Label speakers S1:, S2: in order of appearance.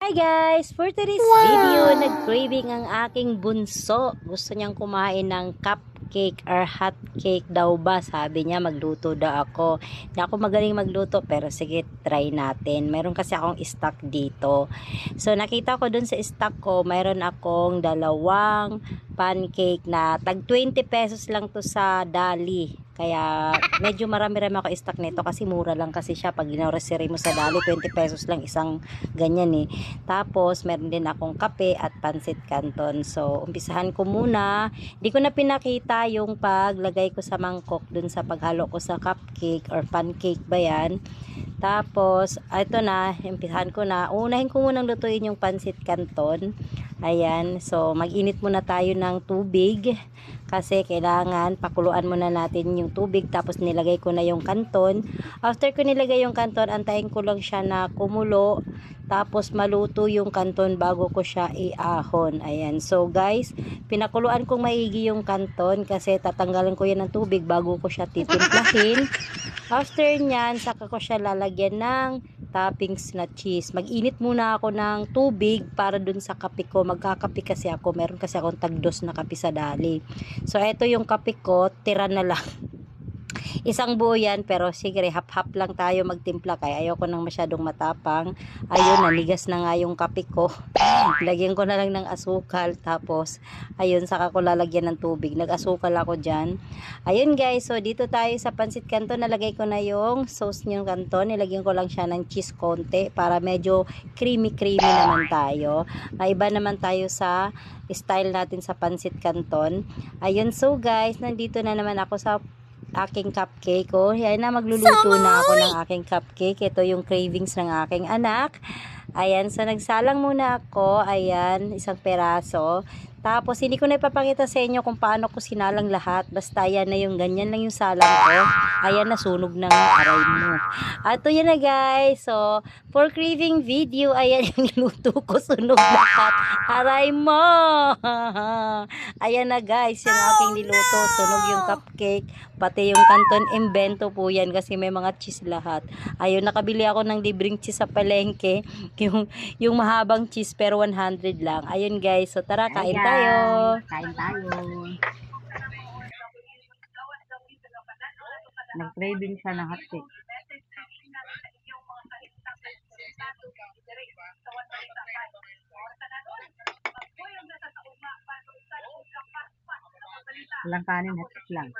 S1: Hi guys! For today's video, nag-craving ang aking bunso. Gusto niyang kumain ng cupcake or hot cake daw ba? Sabi niya magluto daw ako. Hindi ako magaling magluto pero sige, try natin. Meron kasi akong stock dito. So nakita ko dun sa stock ko, mayroon akong dalawang pancake na tag 20 pesos lang to sa Dali. Kaya medyo marami-rami ako stock nito kasi mura lang kasi siya. Pag ginaw-resere mo sa Dali, 20 pesos lang isang ganyan eh. Tapos meron din akong kape at pansit canton. So umpisahan ko muna. Hindi ko na pinakita yung paglagay ko sa mangkok dun sa paghalo ko sa cupcake or pancake ba yan. Tapos ito na, umpisahan ko na. Unahin ko munang lutuin yung pansit canton. Ayan, so mag-init muna tayo ng tubig kasi kailangan pakuluan muna natin yung tubig, tapos nilagay ko na yung kanton. After ko nilagay yung kanton, antayin ko lang siya na kumulo, tapos maluto yung kanton bago ko siya iahon. Ayan, so guys, pinakuluan kong maigi yung kanton kasi tatanggalan ko yan ng tubig bago ko siya titimplahin. After nyan, saka ko siya lalagyan ng toppings na cheese. Mag-init muna ako ng tubig para dun sa kape ko. Magkakape kasi ako. Meron kasi akong tagdos na kape sa Dali. So, ito yung kape ko. Tira na lang. Isang buo yan, pero sige, hap-hap lang tayo magtimpla kaya ayoko nang masyadong matapang. Ayun, nanigas na nga yung kape ko. Lagyan ko na lang ng asukal, tapos ayun, saka ko lalagyan ng tubig. Nag-asukal ako dyan. Ayun guys, so dito tayo sa pansit canton. Nalagay ko na yung sauce ng canton. Nilagyan ko lang siya ng cheese konti para medyo creamy naman tayo. Iba naman tayo sa style natin sa pansit canton. Ayun, so guys, nandito na naman ako sa aking cupcake. Oh, yan na, magluluto na ako ng aking cupcake. Ito yung cravings ng aking anak. Ayan, so nagsalang muna ako. Ayan, isang peraso. Tapos, hindi ko na ipapakita sa inyo kung paano ko sinalang lahat. Basta, ayan na yung ganyan lang yung salang ko. Ayan, nasunog na nga, aray mo. At yan na guys. So, for craving video, ayan yung niluto ko, sunog lahat. Aray mo! Ayan na guys, yung aking niluto. Sunog yung cupcake. Pati yung canton invento po yan kasi may mga cheese lahat. Ayun, nakabili ako ng libreng cheese sa palengke. Yung mahabang cheese pero 100 lang. Ayun guys, so tara, kain tayo.
S2: Kain tayo. Nag-craving siya ng hotcake. Walang kanin, hotcake lang.